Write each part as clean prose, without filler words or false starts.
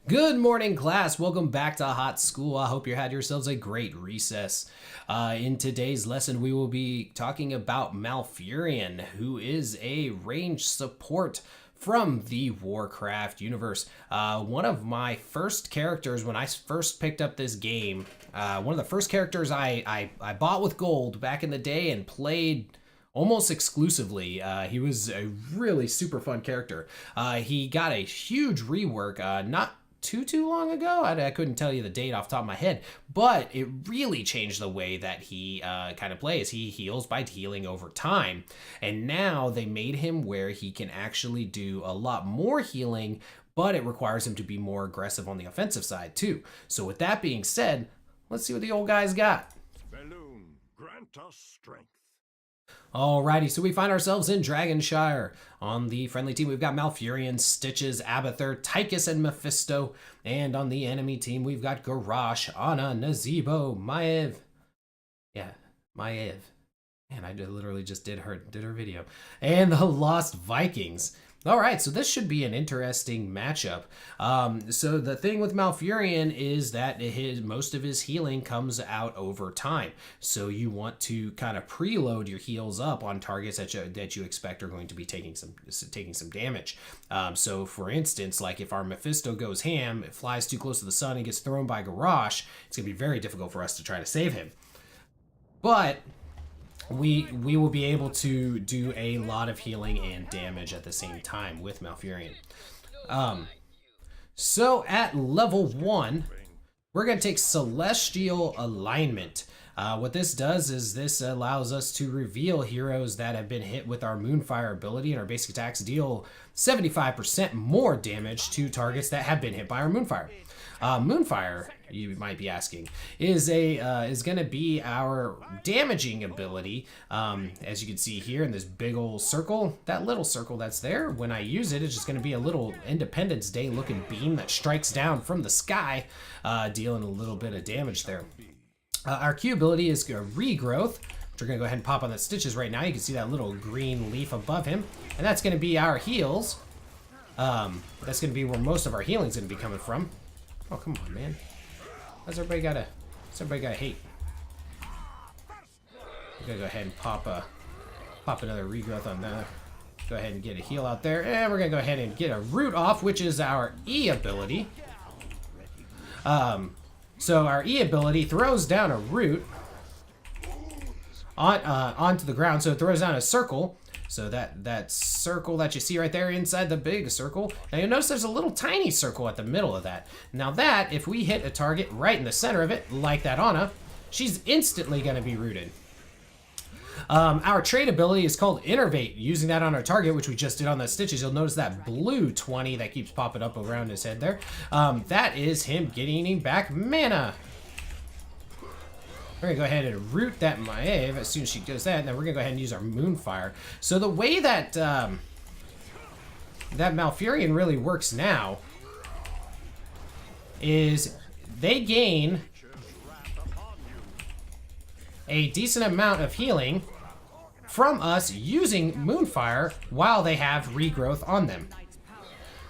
Good morning, class. Welcome back to Hot School. I hope you had yourselves a great recess. In today's lesson, we will be talking about Malfurion, who is a range support from the Warcraft universe. One of my first characters when I first picked up this game, one of the first characters I bought with gold back in the day and played almost exclusively. He was a really super fun character. He got a huge rework, not too long ago. I couldn't tell you the date off the top of my head, but it really changed the way that he kind of plays. He heals by healing over time, and now they made him where he can actually do a lot more healing, but it requires him to be more aggressive on the offensive side too. So with that being said, let's see what the old guy's got. Balloon, grant us strength. Alrighty, so we find ourselves in Dragonshire. On the friendly team, we've got Malfurion, Stitches, Abathur, Tychus, and Mephisto. And on the enemy team, we've got Garrosh, Anna, Nazebo, Maev. Yeah, Maev. Man, I literally just did her video. And the Lost Vikings. All right, so this should be an interesting matchup. So the thing with Malfurion is that most of his healing comes out over time. So you want to kind of preload your heals up on targets that you expect are going to be taking some damage. So for instance, like if our Mephisto goes ham, it flies too close to the sun and gets thrown by Garrosh, it's gonna be very difficult for us to try to save him. But we will be able to do a lot of healing and damage at the same time with Malfurion. So at level 1, we're going to take Celestial Alignment. What this does is this allows us to reveal heroes that have been hit with our Moonfire ability, and our basic attacks deal 75% more damage to targets that have been hit by our Moonfire. Moonfire, you might be asking, is going to be our damaging ability. As you can see here in this big old circle, that little circle that's there, when I use it, it's just going to be a little Independence Day looking beam that strikes down from the sky, dealing a little bit of damage there. Our Q ability is a regrowth, which we're going to go ahead and pop on the Stitches right now. You can see that little green leaf above him, and that's going to be our heals. That's going to be where most of our healing is going to be coming from. Oh, come on, man. What's everybody gotta hate? We're gonna go ahead and pop another regrowth on that. Go ahead and get a heal out there. And we're gonna go ahead and get a root off, which is our E ability. So our E ability throws down a root onto the ground. So it throws down a circle. So that circle that you see right there inside the big circle, now you'll notice there's a little tiny circle at the middle of that. Now that, if we hit a target right in the center of it, like that Anna, she's instantly going to be rooted. Our trait ability is called Innervate. Using that on our target, which we just did on the Stitches, you'll notice that blue 20 that keeps popping up around his head there. That is him getting back mana. We're going to go ahead and root that Maev as soon as she does that, and then we're going to go ahead and use our Moonfire. So the way that that Malfurion really works now is they gain a decent amount of healing from us using Moonfire while they have regrowth on them.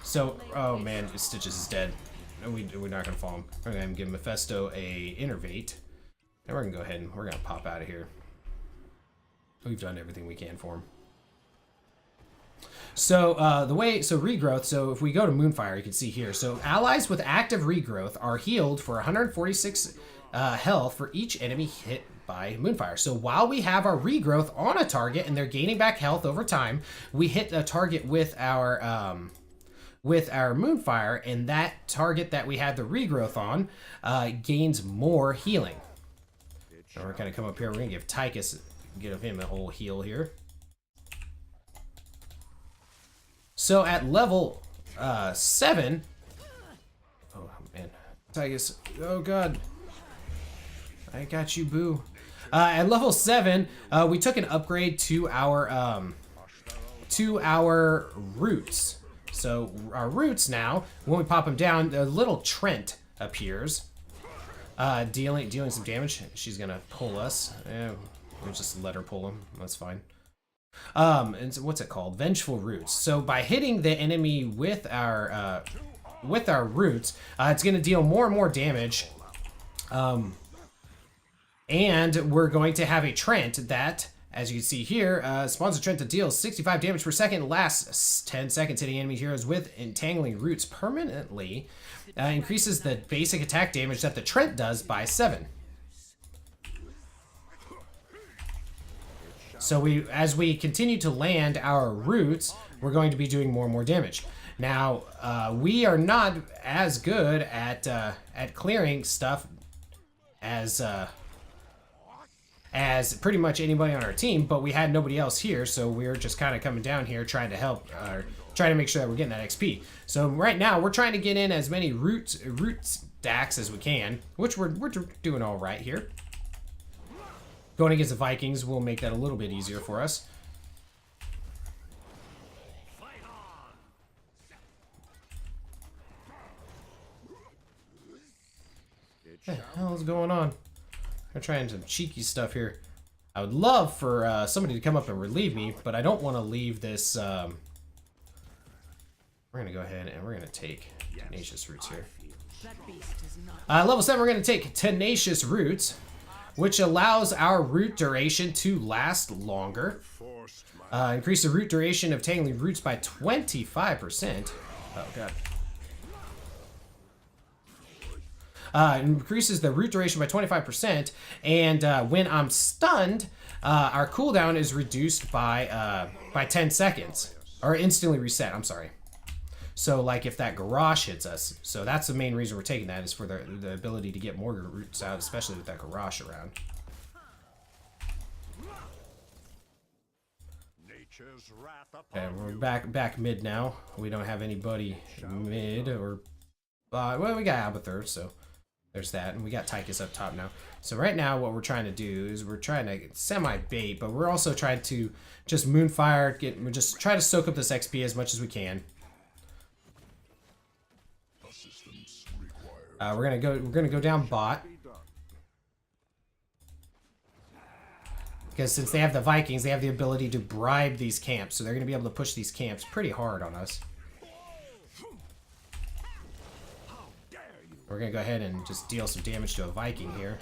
So, oh man, Stitches is dead. We're not going to fall him. We're going to give Mephisto a Innervate. And we're gonna go ahead and we're gonna pop out of here. We've done everything we can for him. So regrowth, so if we go to Moonfire, you can see here. So allies with active regrowth are healed for 146 health for each enemy hit by Moonfire. So while we have our regrowth on a target and they're gaining back health over time, we hit a target with our Moonfire, and that target that we had the regrowth on gains more healing. So we're gonna come up here. We're gonna give Tychus, give him a whole heal here. So at level 7, oh man, Tychus, oh god, I got you, boo. At level 7, we took an upgrade to our roots. So our roots now, when we pop them down, a little Trent appears. Dealing some damage. She's gonna pull us. We'll just let her pull him. That's fine. And so what's it called? Vengeful Roots. So by hitting the enemy with our with our roots, it's going to deal more and more damage. And we're going to have a Trent that, as you can see here, spawns a Trent that deals 65 damage per second, lasts 10 seconds, hitting enemy heroes with entangling roots permanently, increases the basic attack damage that the Trent does by 7. So as we continue to land our roots, we're going to be doing more and more damage. Now, we are not as good at clearing stuff as pretty much anybody on our team, but we had nobody else here, so we're just kind of coming down here trying to help, trying to make sure that we're getting that XP. So right now, we're trying to get in as many root stacks as we can, which we're doing all right here. Going against the Vikings will make that a little bit easier for us. What the hell is going on? I'm trying some cheeky stuff here. I would love for somebody to come up and relieve me, but I don't want to leave this. We're going to go ahead and we're going to take Tenacious Roots here. Level 7, we're going to take Tenacious Roots, which allows our root duration to last longer. Increase the root duration of Tangling Roots by 25%. Oh, God. Increases the root duration by 25%, and when I'm stunned, our cooldown is reduced by 10 seconds, or instantly reset, I'm sorry. So, like, if that Garrosh hits us, so that's the main reason we're taking that, is for the ability to get more roots out, especially with that Garrosh around. And we're back mid now. We don't have anybody mid, or, well, we got Abathur, so there's that, and we got Tychus up top now. So right now what we're trying to do is we're trying to semi-bait, but we're also trying to just Moonfire, just try to soak up this XP as much as we can. We're gonna go down bot. Because since they have the Vikings, they have the ability to bribe these camps, so they're gonna be able to push these camps pretty hard on us. We're gonna go ahead and just deal some damage to a Viking here.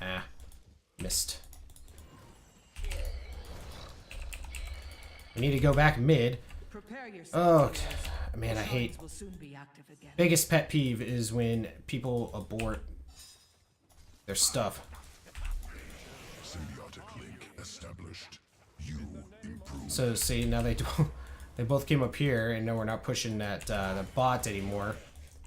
Ah, missed. We need to go back mid. Oh, man, I hate. Biggest pet peeve is when people abort their stuff. So see, now they both came up here, and now we're not pushing that the bot anymore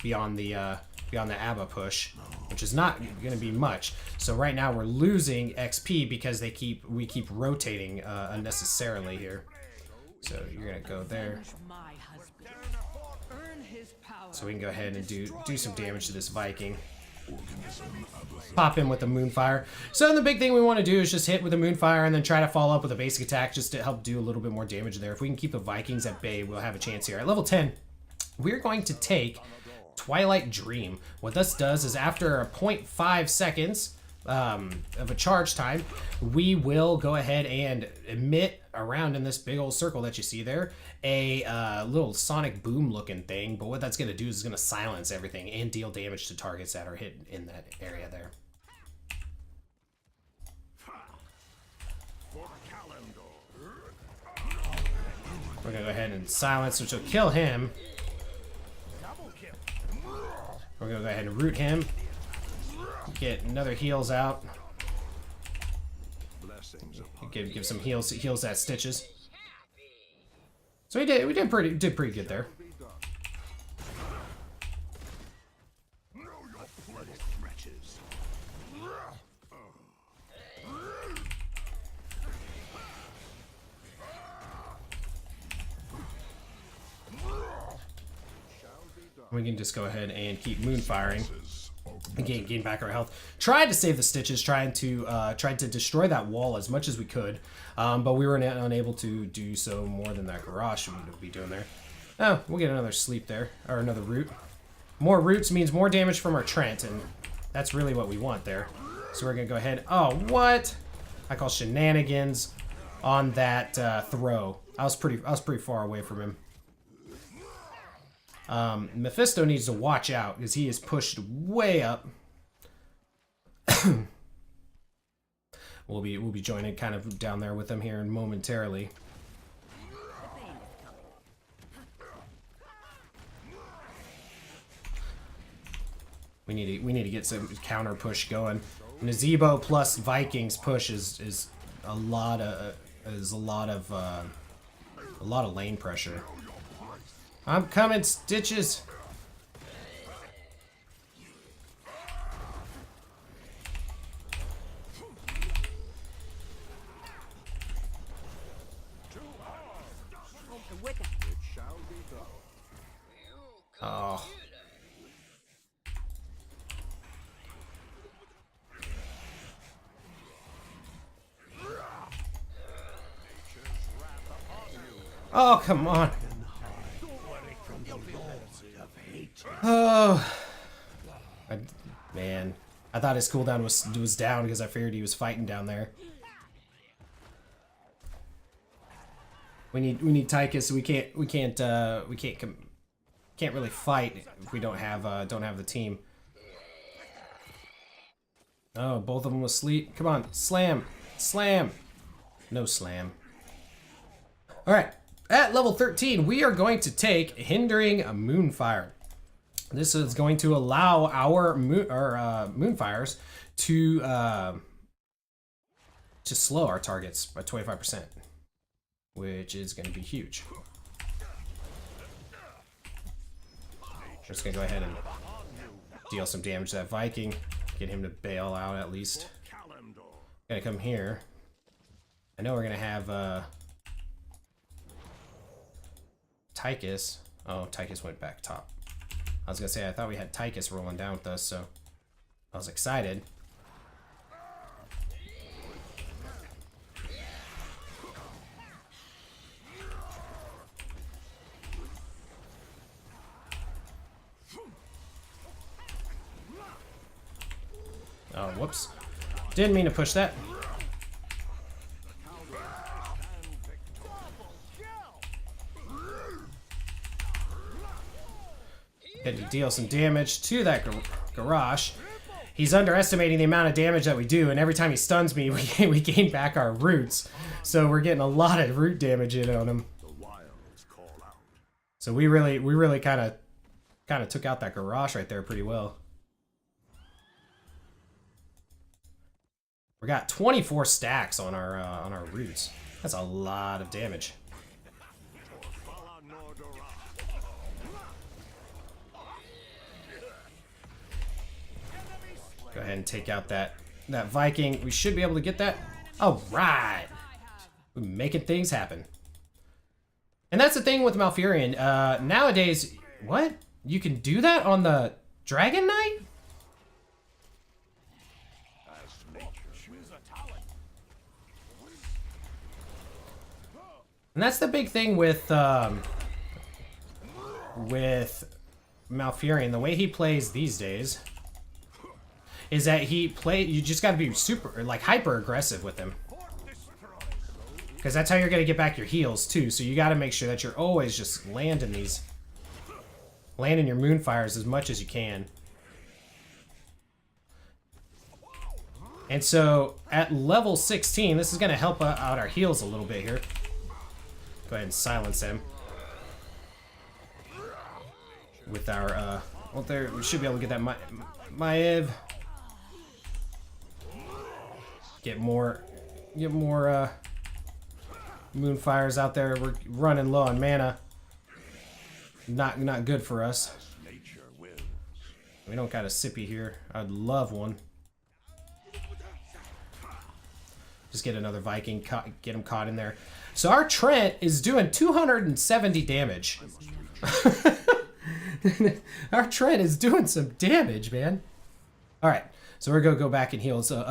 beyond the ABBA push, which is not going to be much. So right now we're losing XP because we keep rotating unnecessarily here. So you're gonna go there. So we can go ahead and do some damage to this Viking. Pop in with the Moonfire. So the big thing we want to do is just hit with a Moonfire and then try to follow up with a basic attack just to help do a little bit more damage there. If we can keep the Vikings at bay, we'll have a chance here. At level 10, we're going to take Twilight Dream. What this does is after a 0.5 seconds of a charge time, we will go ahead and emit around in this big old circle that you see there a little sonic boom looking thing, but what that's going to do is it's going to silence everything and deal damage to targets that are hit in that area there. We're going to go ahead and silence, which will kill him. We're going to go ahead and root him. Get another heals out. Give some heals that Stitches. So we did pretty good there. We can just go ahead and keep Moonfiring. Again, gain back our health. Tried to save the Stitches, tried to destroy that wall as much as we could, but we were unable to do so more than that Garrosh would be doing there. Oh, we'll get another sleep there, or another root. More roots means more damage from our Trent, and that's really what we want there. So we're gonna go ahead. Oh, what? I call shenanigans on that throw. I was pretty far away from him. Mephisto needs to watch out because he is pushed way up. We'll be joining kind of down there with him here momentarily. We need to get some counter push going. Nazebo plus Vikings push is a lot of lane pressure. I'm coming, Stitches. Oh. Oh, come on. Oh. Man. I thought his cooldown was down because I figured he was fighting down there. We need Tychus. We can't really fight if we don't have the team. Oh, both of them asleep. Come on, slam, slam. No slam. All right, at level 13, we are going to take Hindering Moonfire. This is going to allow our Moonfires to slow our targets by 25%, which is going to be huge. Just gonna go ahead and deal some damage to that Viking, get him to bail out at least. Gonna come here. I know we're gonna have Tychus. Oh, Tychus went back top. I was gonna say I thought we had Tychus rolling down with us, so I was excited. Oh, whoops. Didn't mean to push that. Had to deal some damage to that garage. He's underestimating the amount of damage that we do, and every time he stuns me, we gain back our roots. So we're getting a lot of root damage in on him. So we really kind of took out that garage right there pretty well. We got 24 stacks on our roots. That's a lot of damage. Go ahead and take out that Viking. We should be able to get that. All right, we're making things happen. And that's the thing with Malfurion. Nowadays, what? You can do that on the Dragon Knight? And that's the big thing with Malfurion. The way he plays these days is that you just got to be super, like, hyper aggressive with him, because that's how you're gonna get back your heals too. So you got to make sure that you're always just landing your Moonfires as much as you can. And so at level 16, this is gonna help out our heals a little bit here. Go ahead and silence him with our well, there we should be able to get that Maev. Get more Moonfires out there. We're running low on mana. Not good for us. We don't got a sippy here. I'd love one. Just get another Viking, get him caught in there. So our Trent is doing 270 damage. Our Trent is doing some damage, man. All right, so we're gonna go back and heal. So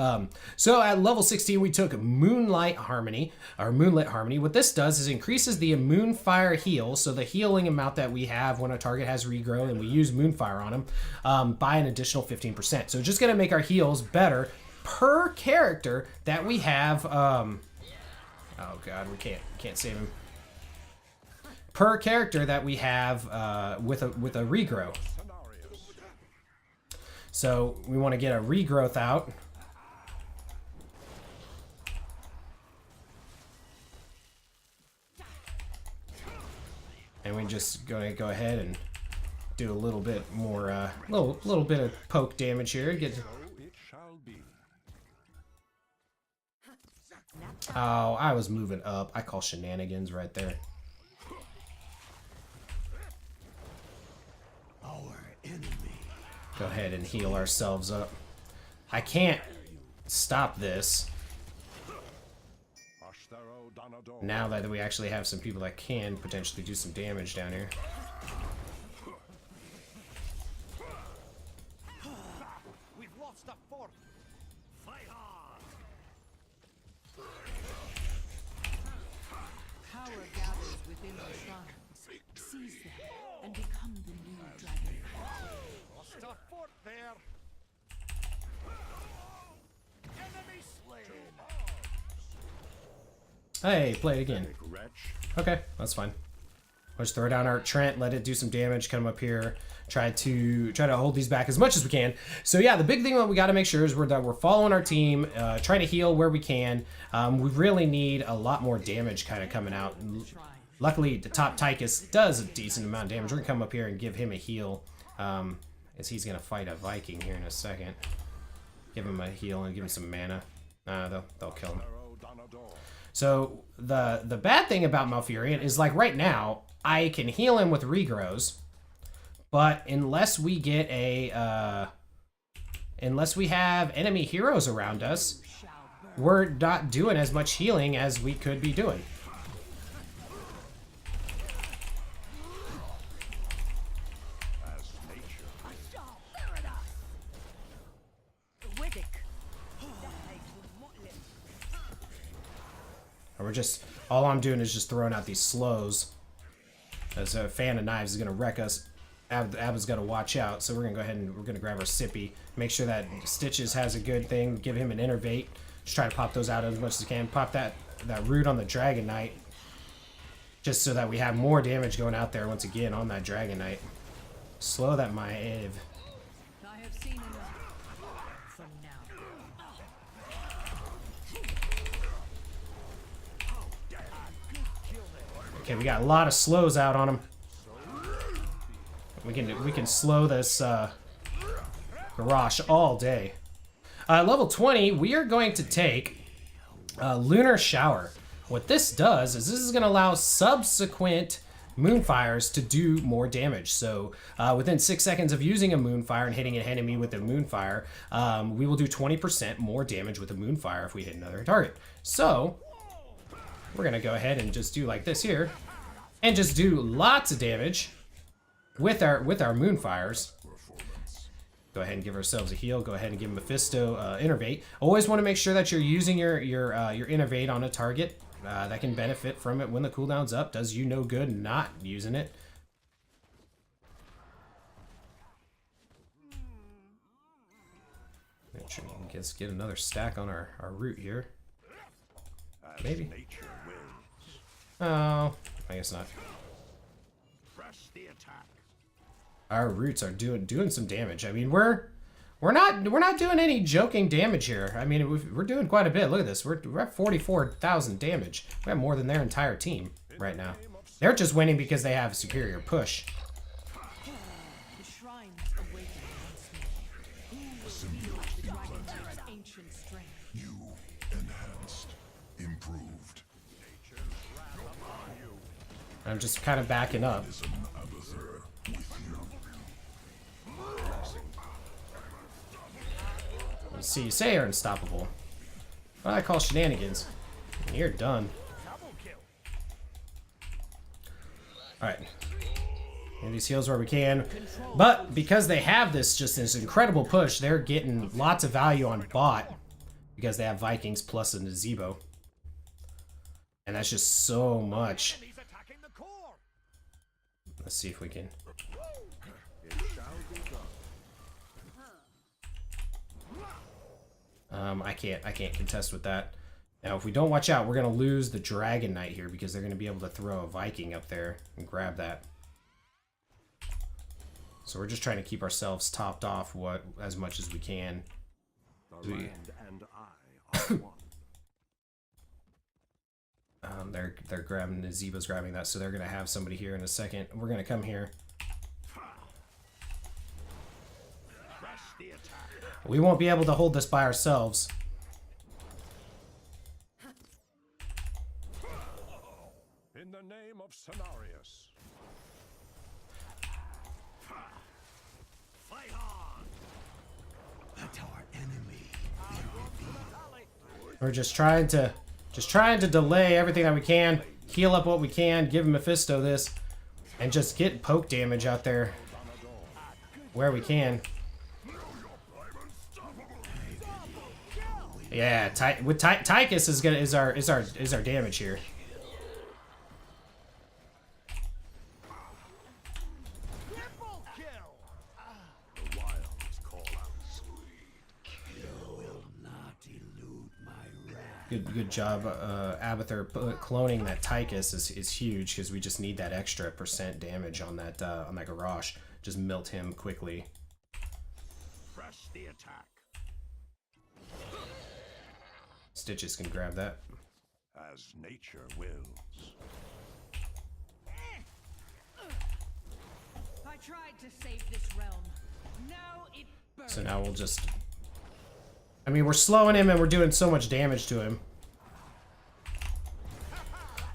at level 16, we took Moonlight Harmony, or Moonlit Harmony. What this does is increases the Moonfire heal, so the healing amount that we have when a target has regrown and we use Moonfire on them, by an additional 15%. So just gonna make our heals better per character that we have. Oh god, we can't save him. per character that we have with a regrow. So we want to get a regrowth out. And we're just going to go ahead and do a little bit more, little bit of poke damage here. Oh, I was moving up. I call shenanigans right there. Go ahead and heal ourselves up. I can't stop this. Now that we actually have some people that can potentially do some damage down here. We've lost a fort. Fight on. Power gathers within the shrines. Seize them and become the new dragon. Lost a fort there. Enemy slain. Hey, play it again. Okay, that's fine. Let's throw down our Trent, let it do some damage, come up here, try to hold these back as much as we can. So yeah, the big thing that we got to make sure is that we're following our team, trying to heal where we can. We really need a lot more damage kind of coming out. Luckily, the top Tychus does a decent amount of damage. We're gonna come up here and give him a heal, as he's gonna fight a Viking here in a second. Give him a heal and give him some mana. They'll kill him. So the bad thing about Malfurion is, like, right now I can heal him with regrows, but unless we get unless we have enemy heroes around us, we're not doing as much healing as we could be doing. We're just, all I'm doing is just throwing out these slows. As a fan of knives is gonna wreck us. Abba's gotta watch out, so we're gonna go ahead and we're gonna grab our Sippy. Make sure that Stitches has a good thing, give him an Innervate. Just try to pop those out as much as we can. Pop that root on the Dragon Knight. Just so that we have more damage going out there once again on that Dragon Knight. Slow that Maev. I have seen enough for now. Okay, we got a lot of slows out on him. We can slow this Garrosh all day. Level 20, we are going to take Lunar Shower. What this does is this is going to allow subsequent Moonfires to do more damage. So within 6 seconds of using a Moonfire and hitting an enemy with a Moonfire, we will do 20% more damage with a Moonfire if we hit another target. So we're going to go ahead and just do like this here and just do lots of damage with our Moonfires. Go ahead and give ourselves a heal. Go ahead and give Mephisto Innervate. Always want to make sure that you're using your Innervate on a target that can benefit from it when the cooldown's up. Does you no good not using it. Make sure we can get another stack on our root here. Maybe. Oh, I guess not. Our roots are doing some damage. I mean, we're not doing any joking damage here. I mean, we're doing quite a bit. Look at this. We're at 44,000 damage. We have more than their entire team right now. They're just winning because they have a superior push. The shrines awaken once more. The dragon's ancient strength. You enhanced, improved. I'm just kind of backing up. See, you say are unstoppable. What I call shenanigans. And you're done. Alright. Get these heals where we can. But because they have this incredible push, they're getting lots of value on bot. Because they have Vikings plus a Nazebo. And that's just so much. Let's see if we can. I can't contest with that. Now, if we don't watch out, we're going to lose the Dragon Knight here because they're going to be able to throw a Viking up there and grab that. So we're just trying to keep ourselves topped off as much as we can. The land and I are one. They're grabbing, Nazeebo's grabbing that, so they're going to have somebody here in a second. We're going to come here. We won't be able to hold this by ourselves. In the name of Cenarius. Fight on! Let our enemy be revealed. We're just trying to delay everything that we can, heal up what we can, give Mephisto this, and just get poke damage out there where we can. Yeah, Tychus is our damage here. Good job, Abathur. Cloning that Tychus is huge because we just need that extra % damage on that Garrosh. Just melt him quickly. Press the attack. Stitches can grab that. As nature wills. I tried to save this realm. Now it burns. So now we'll just... I mean, we're slowing him and we're doing so much damage to him.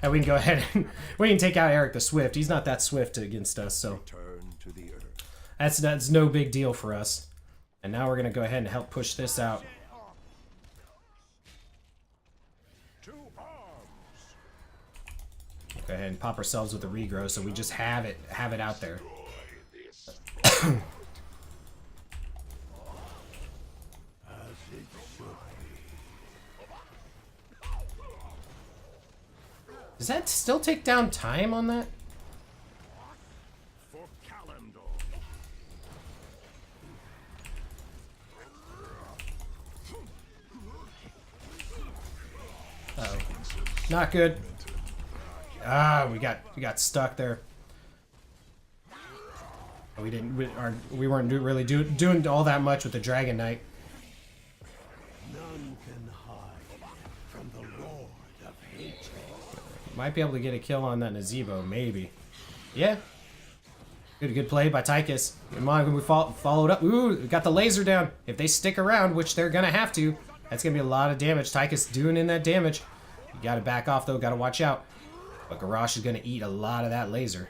And we can go ahead and... we can take out Eric the Swift. He's not that swift against us, so... Turn to the earth. That's no big deal for us. And now we're going to go ahead and help push this out. To arms. Go ahead and pop ourselves with a regrow so we just have it out there. Does that still take down time on that? For Calendar. Uh-oh. Not good. Ah, we got stuck there. We weren't really doing all that much with the Dragon Knight. None can hide from the Lord of Hatred. Might be able to get a kill on that Nazeebo, maybe. Yeah. Good play by Tychus. Come on, we followed up. Ooh, we got the laser down. If they stick around, which they're gonna have to, that's gonna be a lot of damage. Tychus doing in that damage. You gotta back off though, gotta watch out. But Garrosh is gonna eat a lot of that laser.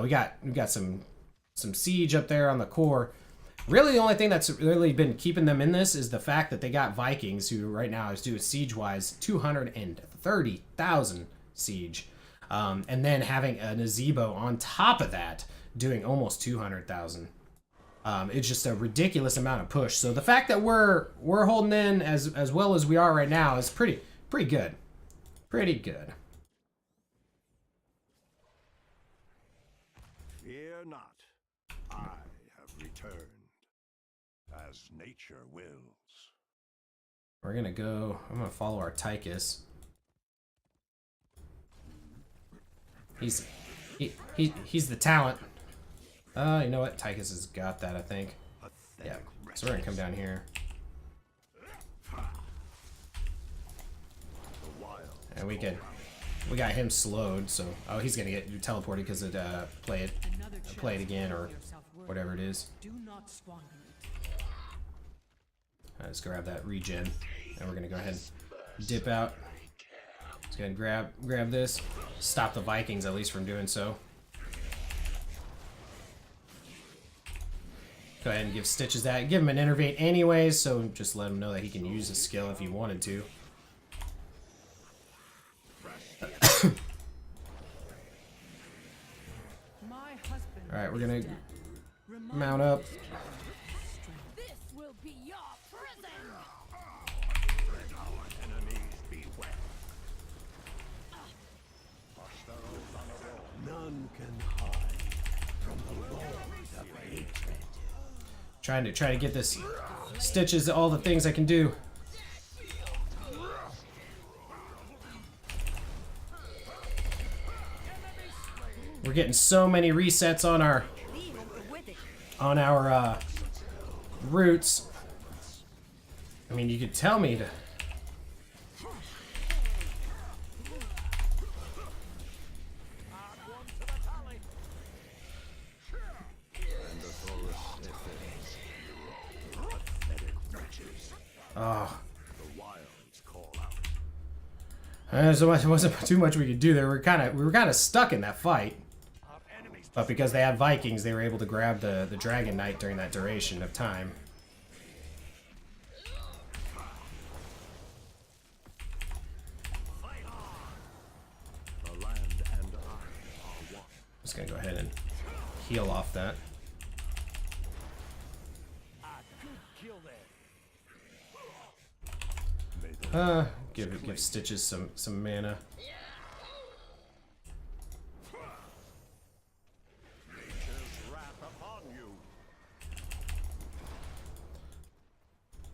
We got some siege up there on the core. Really, the only thing that's really been keeping them in this is the fact that they got Vikings, who right now is doing siege-wise 230,000 siege. And then having a Nazeebo on top of that, doing almost 200,000. It's just a ridiculous amount of push. So the fact that we're holding in as well as we are right now is pretty good. Pretty good. Fear not. I have returned. As nature wills. We're gonna go. I'm gonna follow our Tychus. He's the talent. You know what? Tychus has got that, I think. Yeah. So we're gonna come down here. And we got him slowed. So he's gonna get teleported because it play it again or whatever it is. Do not squander it. Let's grab that regen, and we're gonna go ahead and dip out. Let's go ahead and grab this. Stop the Vikings at least from doing so. Go ahead and give Stitches that. Give him an Innervate anyways, so just let him know that he can use his skill if he wanted to. Alright, we're gonna mount up. This will be your prison. None can hide from the Lord of Hatred. Trying to get this Stitches all the things I can do. We're getting so many resets on our roots. I mean, you could tell me to. Oh. So much, it wasn't too much we could do there. We were kind of stuck in that fight, but because they had Vikings, they were able to grab the Dragon Knight during that duration of time. Just gonna go ahead and heal off that. Give Stitches some mana.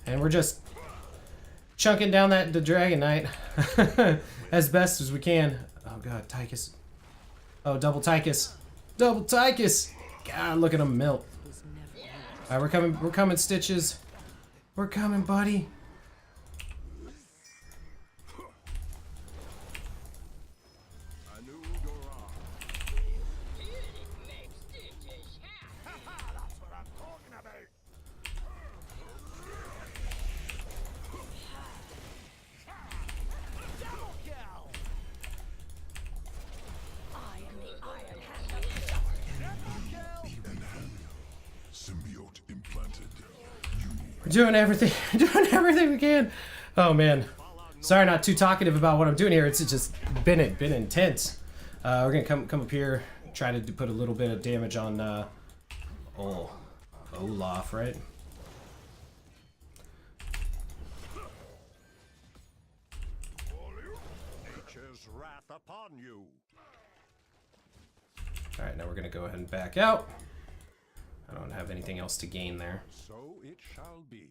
And we're just chunking down the Dragon Knight as best as we can. Oh god, Tychus. Oh, double Tychus. Double Tychus! God, look at him melt. Alright, we're coming, Stitches. We're coming, buddy. Doing everything we can. Oh man, sorry, not too talkative about what I'm doing here. It's just been intense. We're gonna come up here, try to put a little bit of damage on Olaf, right? Nature's wrath upon you. All right, now we're gonna go ahead and back out. I don't have anything else to gain there. So it shall be.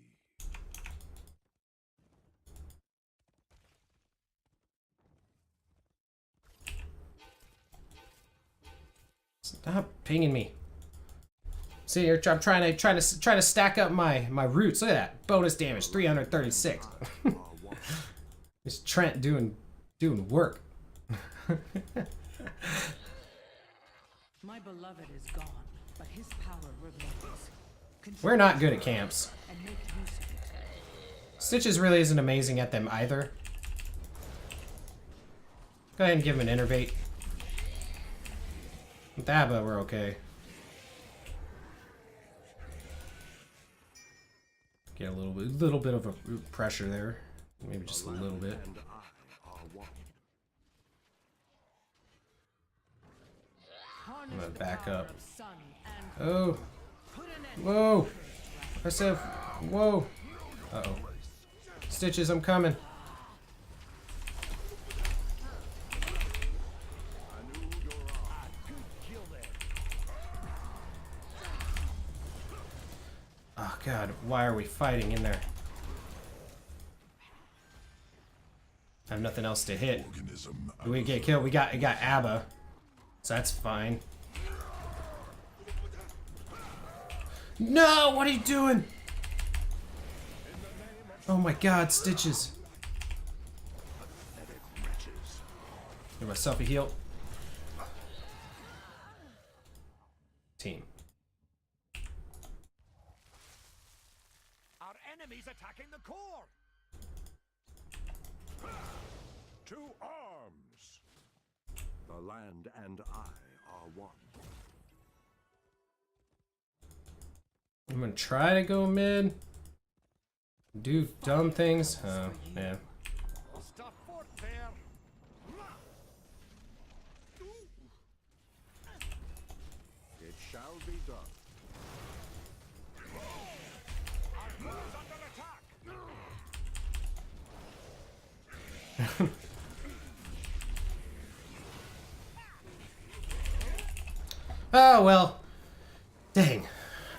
Stop pinging me. See here, I'm trying to stack up my roots. Look at that bonus damage, 336. It's Trent doing work. My beloved is gone, but his power remains. We're not good at camps. And make use of it. Stitches really isn't amazing at them either. Go ahead and give him an Innervate. With that, but we're okay. Get a little bit of a pressure there. Maybe just a little bit. I'm gonna back up. Oh. Whoa. I said, whoa. Uh-oh. Stitches, I'm coming. Oh god, why are we fighting in there? I have nothing else to hit. Do we get killed? We got Abba. So that's fine. No, what are you doing? Oh my god, Stitches. Give myself a heal. Team. Our enemies attacking the core. To arms. The land and I are one. I'm gonna try to go mid. Do dumb things. Oh, man. Stop fort there. It shall be done. Our core is under attack. Oh well. Dang.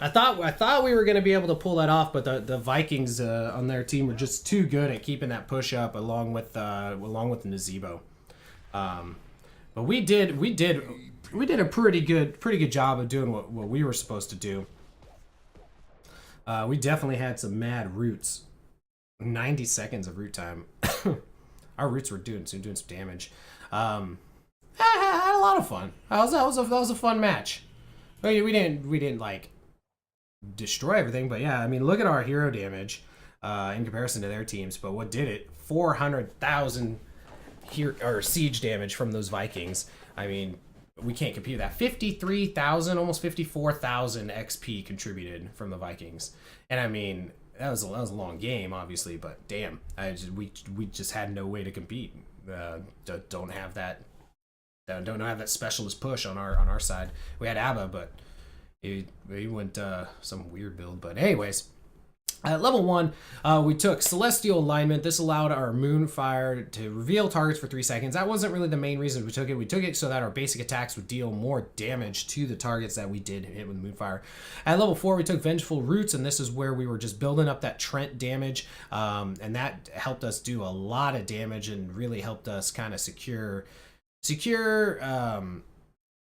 I thought we were gonna be able to pull that off, but the Vikings on their team were just too good at keeping that push up, along with Nazebo. But we did we did a pretty good job of doing what we were supposed to do. We definitely had some mad roots. 90 seconds of root time. Our roots were doing some damage. I had a lot of fun. That was a fun match. We didn't like destroy everything, but yeah, I mean, look at our hero damage in comparison to their teams. But what did it? 400,000 siege damage from those Vikings. I mean, we can't compute that. 53,000, almost 54,000 XP contributed from the Vikings, and I mean, that was a long game, obviously, but damn, we just had no way to compete. Don't have that specialist push on our side. We had Abba, but he went some weird build. But anyways, at level 1, we took Celestial Alignment. This allowed our Moonfire to reveal targets for 3 seconds. That wasn't really the main reason we took it. We took it so that our basic attacks would deal more damage to the targets that we did hit with Moonfire. At level 4, we took Vengeful Roots, and this is where we were just building up that Trent damage, and that helped us do a lot of damage and really helped us kind of secure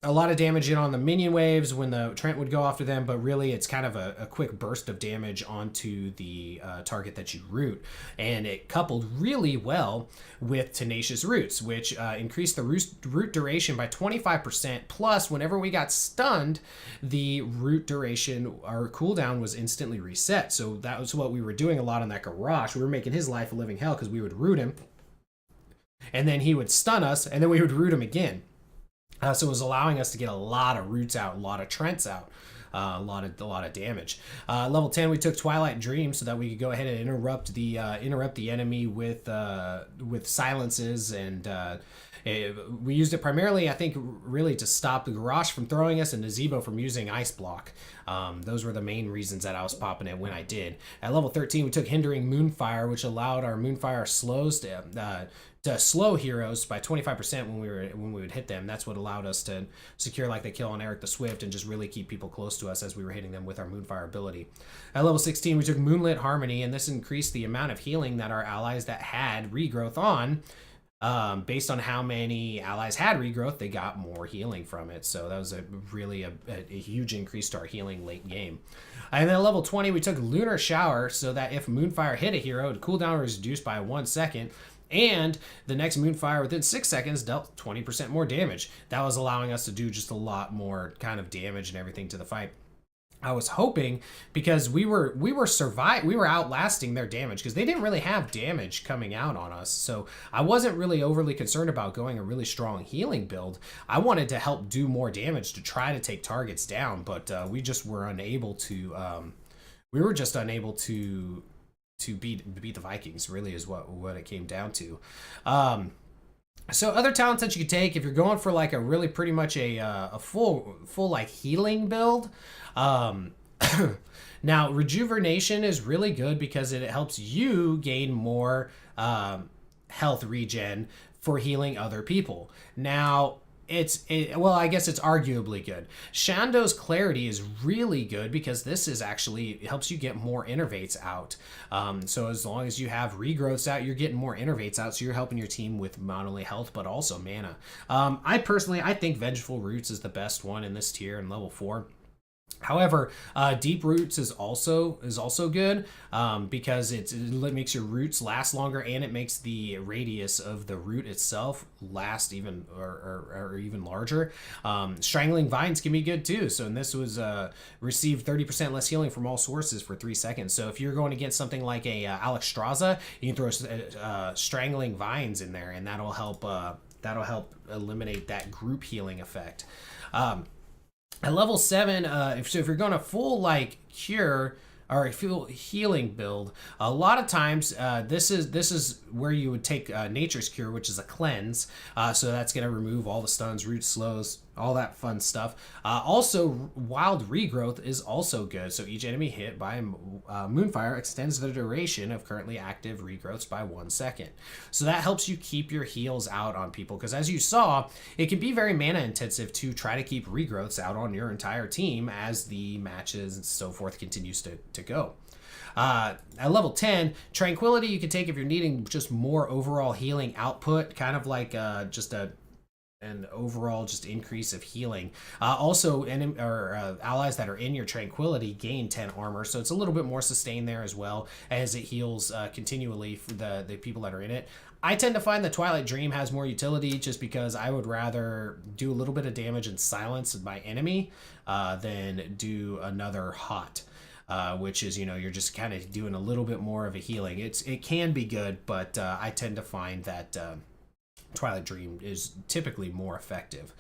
a lot of damage in on the minion waves when the Trent would go after them, but really it's kind of a quick burst of damage onto the target that you root. And it coupled really well with Tenacious Roots, which increased the root duration by 25%. Plus, whenever we got stunned, the root duration, our cooldown, was instantly reset. So that was what we were doing a lot on that Garrosh. We were making his life a living hell because we would root him, and then he would stun us, and then we would root him again. So it was allowing us to get a lot of roots out, a lot of Trents out, a lot of damage. Level 10, we took Twilight Dream so that we could go ahead and interrupt the enemy with silences, and we used it primarily, I think, really to stop the Garrosh from throwing us and Nazebo from using Ice Block. Those were the main reasons that I was popping it when I did. At level 13, we took Hindering Moonfire, which allowed our Moonfire slows to slow heroes by 25% when we would hit them. That's what allowed us to secure like the kill on Eric the Swift and just really keep people close to us as we were hitting them with our Moonfire ability. At level 16, we took Moonlit Harmony, and this increased the amount of healing that our allies that had regrowth on. Based on how many allies had regrowth, they got more healing from it. So that was really a huge increase to our healing late game. And then at level 20, we took Lunar Shower so that if Moonfire hit a hero, the cooldown was reduced by 1 second. And the next Moonfire within 6 seconds dealt 20% more damage. That was allowing us to do just a lot more kind of damage and everything to the fight. I was hoping, because we were outlasting their damage because they didn't really have damage coming out on us. So I wasn't really overly concerned about going a really strong healing build. I wanted to help do more damage to try to take targets down, but we just were unable to. We were just unable to beat the Vikings, really, is what it came down to. So other talents that you could take if you're going for like a really pretty much a full like healing build. Now Rejuvenation is really good because it helps you gain more health regen for healing other people. Now well, I guess it's arguably good. Shando's Clarity is really good because this is actually, it helps you get more Innervates out. So as long as you have regrowths out, you're getting more Innervates out, so you're helping your team with not only health but also mana. I think Vengeful Roots is the best one in this tier in level 4. However, Deep Roots is also good because it makes your roots last longer, and it makes the radius of the root itself last even or even larger. Strangling Vines can be good too. So, and this was received 30% less healing from all sources for 3 seconds. So if you're going against something like a Alexstrasza, you can throw Strangling Vines in there, and that'll help eliminate that group healing effect. At level 7, if you're going to full like cure or full healing build, a lot of times this is where you would take Nature's Cure, which is a cleanse. So that's going to remove all the stuns, roots, slows, all that fun stuff. Also, Wild Regrowth is also good. So each enemy hit by Moonfire extends the duration of currently active regrowths by 1 second. So that helps you keep your heals out on people, because as you saw, it can be very mana intensive to try to keep regrowths out on your entire team as the matches and so forth continues to go. At level 10, Tranquility you can take if you're needing just more overall healing output, kind of like just a an overall just increase of healing. Also, allies that are in your tranquility gain 10 armor, so it's a little bit more sustained there as well, as it heals continually for the people that are in it. I tend to find the Twilight Dream has more utility just because I would rather do a little bit of damage and silence my enemy than do another hot. Which is, you're just kind of doing a little bit more of a healing. It can be good, but I tend to find that Twilight Dream is typically more effective.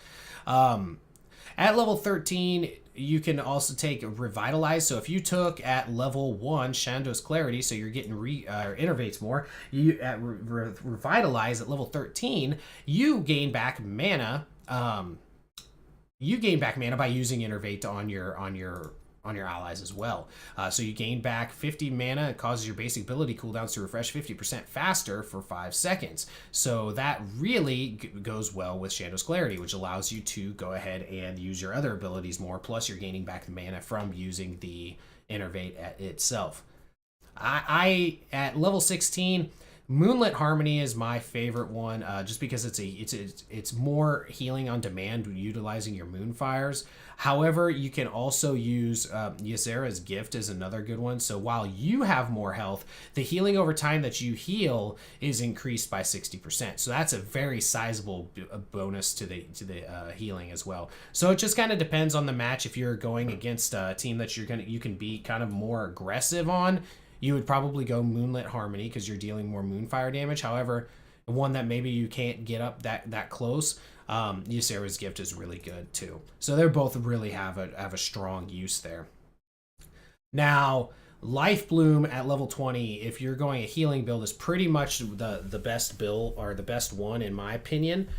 At level 13, you can also take Revitalize. So if you took at level 1 Shando's Clarity, so you're getting Innervates more, you at Revitalize at level 13, you gain back mana. You gain back mana by using Innervate on your allies as well. So you gain back 50 mana. It causes your basic ability cooldowns to refresh 50% faster for 5 seconds. So that really goes well with Shando's Clarity, which allows you to go ahead and use your other abilities more, plus you're gaining back the mana from using the Innervate itself. I at level 16, Moonlight Harmony is my favorite one, just because it's more healing on demand utilizing your Moonfires. However, you can also use Ysera's Gift is another good one. So while you have more health, the healing over time that you heal is increased by 60%. So that's a very sizable bonus to the healing as well. So it just kind of depends on the match. If you're going against a team that you can be kind of more aggressive on, you would probably go Moonlit Harmony because you're dealing more Moonfire damage. However, one that maybe you can't get up that close, Ysera's Gift is really good too. So they both really have a strong use there. Now, Life Bloom at level 20, if you're going a healing build, is pretty much the best build, or the best one in my opinion,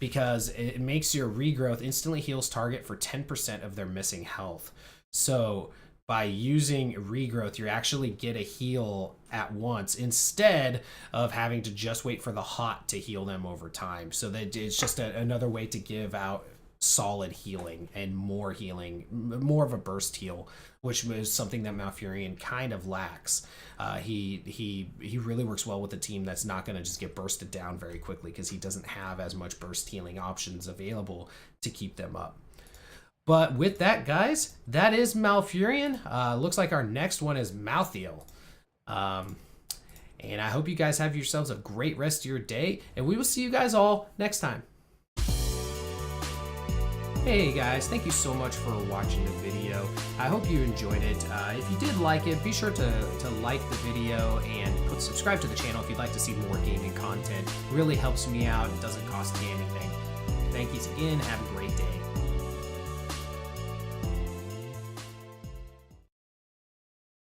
because it makes your regrowth instantly heals target for 10% of their missing health. So by using regrowth, you actually get a heal at once instead of having to just wait for the hot to heal them over time. So that it's just another way to give out solid healing and more healing, more of a burst heal, which is something that Malfurion kind of lacks. He really works well with a team that's not going to just get bursted down very quickly, because he doesn't have as much burst healing options available to keep them up. But with that, guys, that is Malfurion. Looks like our next one is Malthael. And I hope you guys have yourselves a great rest of your day, and we will see you guys all next time. Hey guys, thank you so much for watching the video. I hope you enjoyed it. If you did like it, be sure to like the video and subscribe to the channel if you'd like to see more gaming content. It really helps me out. It doesn't cost me anything. Thank you again. Have a great day.